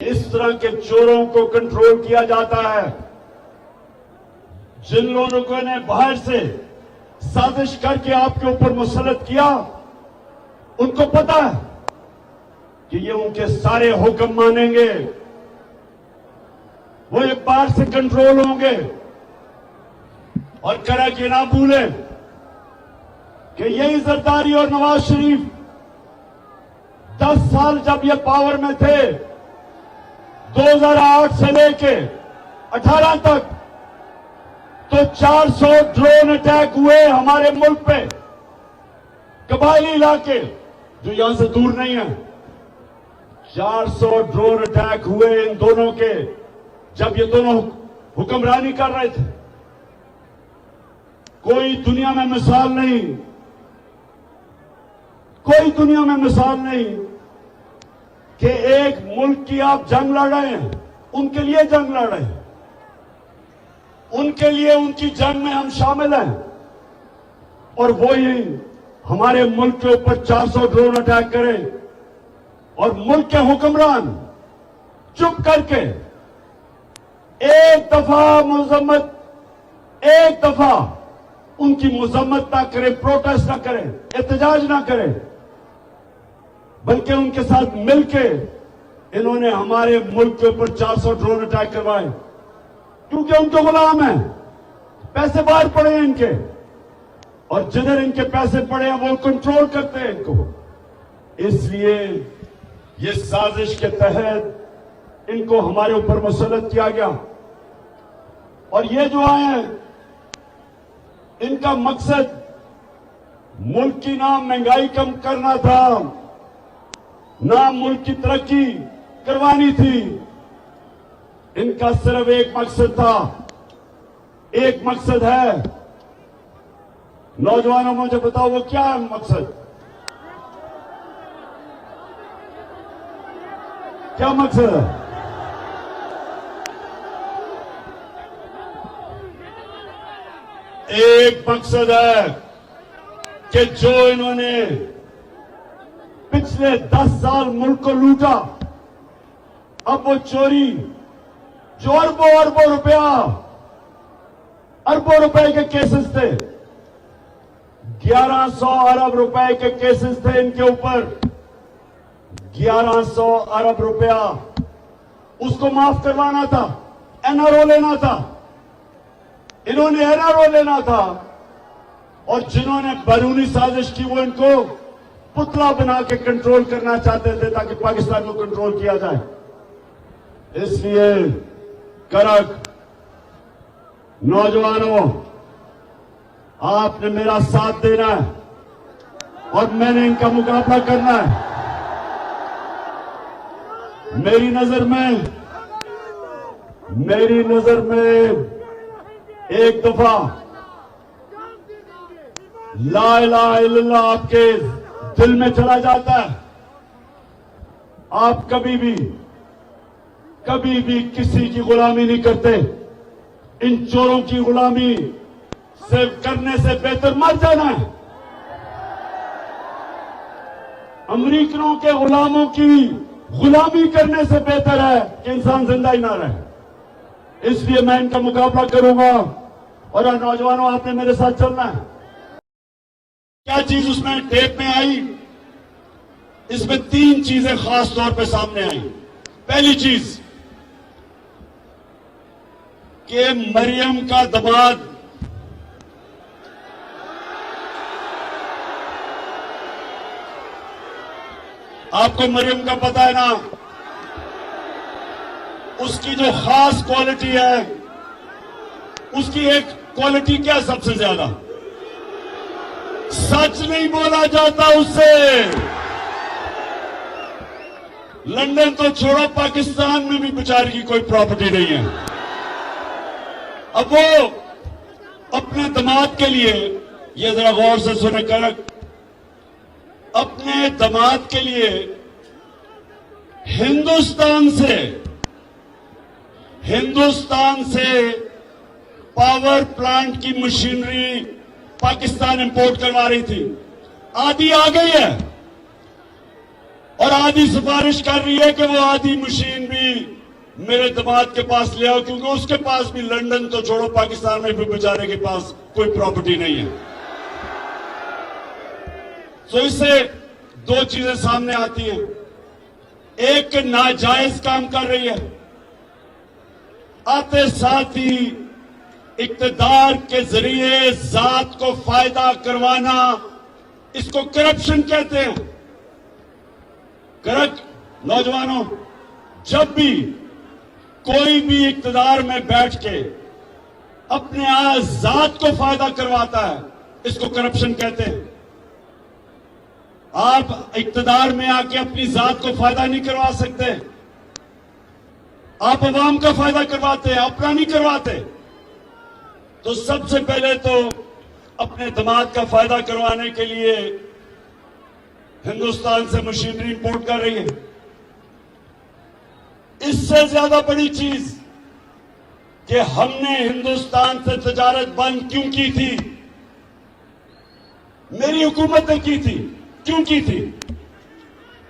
इस तरह के चोरों को कंट्रोल किया जाता है। जिन लोगों ने बाहर से साजिश करके आपके ऊपर मुसल्लत किया, उनको पता है कि ये उनके सारे हुक्म मानेंगे, वो एक बार से कंट्रोल होंगे। और करा कि ना भूले कि यही जरदारी और नवाज शरीफ 10 साल जब ये पावर में थे, 2008 से लेके 18 तक, तो 400 ड्रोन अटैक हुए हमारे मुल्क पे, कबायली इलाके जो यहां से दूर नहीं है। 400 ड्रोन अटैक हुए इन दोनों के, जब ये दोनों हुक्मरानी कर रहे थे। कोई दुनिया में मिसाल नहीं, कोई दुनिया में मिसाल नहीं कि एक मुल्क की आप जंग लड़ रहे हैं, उनके लिए जंग लड़ रहे हैं, उनके लिए उनकी जंग में हम शामिल हैं, और वो ही हमारे मुल्क के ऊपर 400 ड्रोन अटैक करें और मुल्क के हुक्मरान चुप करके एक दफा मजम्मत, एक दफा उनकी मजम्मत ना करें, प्रोटेस्ट ना करें, एहतजाज ना करें, बल्कि उनके साथ मिलके इन्होंने हमारे मुल्क के ऊपर 400 ड्रोन अटैक करवाए, क्योंकि उनके गुलाम हैं, पैसे बाहर पड़े हैं इनके, और जिधर इनके पैसे पड़े हैं वो कंट्रोल करते हैं इनको। इसलिए ये साजिश के तहत इनको हमारे ऊपर मुसल्लत किया गया। और ये जो आए हैं, इनका मकसद मुल्क की ना महंगाई कम करना था, ना मुल्क की तरक्की करवानी थी। इनका सिर्फ एक मकसद था, एक मकसद है। नौजवानों, मुझे बताओ वो क्या है मकसद? क्या मकसद है? एक मकसद है कि जो इन्होंने पिछले 10 साल मुल्क को लूटा, अब वो चोरी जो अरबों रुपए के केसेस थे, 1100 अरब रुपए के केसेस थे इनके ऊपर, 1100 अरब रुपया उसको माफ करवाना था, एनआरओ लेना था, इन्होंने एनआरओ लेना था। और जिन्होंने बैरूनी साजिश की वो इनको पुतला बना के कंट्रोल करना चाहते थे ताकि पाकिस्तान को कंट्रोल किया जाए। इसलिए करक नौजवानों, आपने मेरा साथ देना है और मैंने इनका मुकाबला करना है। मेरी नजर में एक दफा ला इलाहा इल्लल्लाह आपके दिल में चला जाता है, आप कभी भी किसी की गुलामी नहीं करते। इन चोरों की गुलामी सिर्फ करने से बेहतर मर जाना है। अमेरिकनों के गुलामों की गुलामी करने से बेहतर है कि इंसान जिंदा ही ना रहे। इसलिए मैं इनका मुकाबला करूंगा। और नौजवानों, आपने मेरे साथ चलना है। क्या चीज उसमें टेप में आई? इसमें 3 चीजें खास तौर पे सामने आई। पहली चीज कि मरियम का दामाद आपको मरियम का पता है ना, उसकी जो खास क्वालिटी है, उसकी एक क्वालिटी क्या सबसे ज्यादा? सच नहीं बोला जाता उससे। लंदन तो छोड़ो, पाकिस्तान में भी बेचारी की कोई प्रॉपर्टी नहीं है। अब वो अपने दामाद के लिए, ये जरा गौर से सुने करक, अपने दामाद के लिए हिंदुस्तान से पावर प्लांट की मशीनरी पाकिस्तान इंपोर्ट करवा रही थी। आधी आ गई है और आधी सिफारिश कर रही है कि वो आधी मशीन भी मेरे दामाद के पास ले आओ, क्योंकि उसके पास भी लंदन तो छोड़ो, पाकिस्तान में भी बेचारे के पास कोई प्रॉपर्टी नहीं है। तो इससे दो चीजें सामने आती हैं। एक, नाजायज काम कर रही है, आते साथ ही इक्तदार के जरिए जात को फायदा करवाना, इसको करप्शन कहते हैं। करप्ट नौजवानों, जब भी कोई भी इक्तदार में बैठ के अपने जात को फायदा करवाता है, इसको करप्शन कहते हैं। आप इक्तदार में आके अपनी जात को फायदा नहीं करवा सकते, आप अवाम का फायदा करवाते हैं, अपना नहीं करवाते। तो सबसे पहले तो अपने दामाद का फायदा करवाने के लिए हिंदुस्तान से मशीनरी इंपोर्ट कर रही है। इससे ज्यादा बड़ी चीज कि हमने हिंदुस्तान से तजारत बंद क्यों की थी? मेरी हुकूमत ने की थी। क्यों की थी?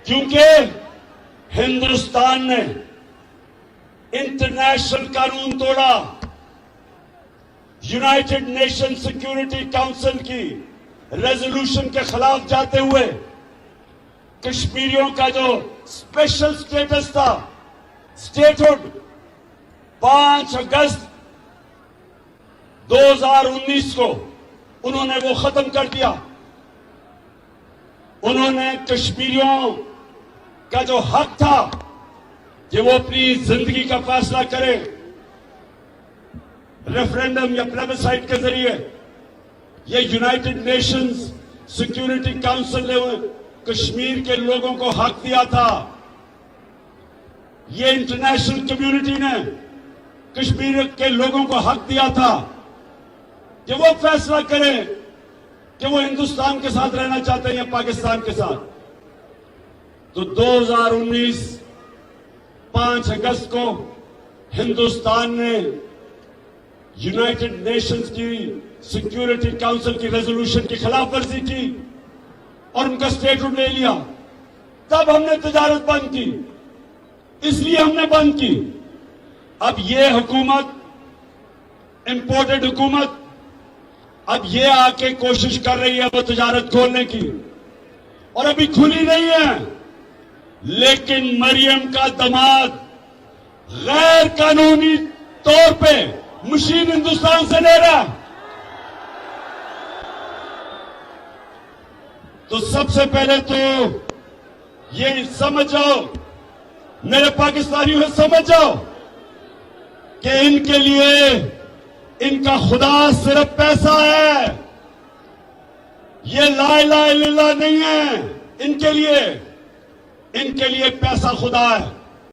क्योंकि हिंदुस्तान ने इंटरनेशनल कानून तोड़ा, यूनाइटेड नेशन सिक्योरिटी काउंसिल की रेजोल्यूशन के खिलाफ जाते हुए कश्मीरियों का जो स्पेशल स्टेटस था, स्टेटहुड, 5 अगस्त 2019 को उन्होंने वो खत्म कर दिया। उन्होंने कश्मीरियों का जो हक था कि वो अपनी जिंदगी का फैसला करें, रेफरेंडम या प्लेबिसाइट के जरिए, ये यूनाइटेड नेशंस सिक्योरिटी काउंसिल ने कश्मीर के लोगों को हक दिया था। ये इंटरनेशनल कम्युनिटी ने कश्मीर के लोगों को हक दिया था कि वो फैसला करें कि वो हिंदुस्तान के साथ रहना चाहते हैं या पाकिस्तान के साथ। तो 2019 5 अगस्त को हिंदुस्तान ने यूनाइटेड नेशंस की सिक्योरिटी काउंसिल की रेजोल्यूशन की खिलाफ वर्जी की और उनका स्टेटहुड ले लिया। तब हमने तजारत बंद की, इसलिए हमने बंद की। अब ये हुकूमत, इंपोर्टेड हुकूमत, अब ये आके कोशिश कर रही है वो तजारत खोलने की, और अभी खुली नहीं है। लेकिन मरियम का दामाद गैर कानूनी तौर पे मशीन हिंदुस्तान से ले रहा। तो सबसे पहले तो ये समझ जाओ, मेरे पाकिस्तानियों समझ जाओ कि इनके लिए इनका खुदा सिर्फ पैसा है। ये ला इलाहा इल्लल्लाह नहीं है इनके लिए पैसा खुदा है।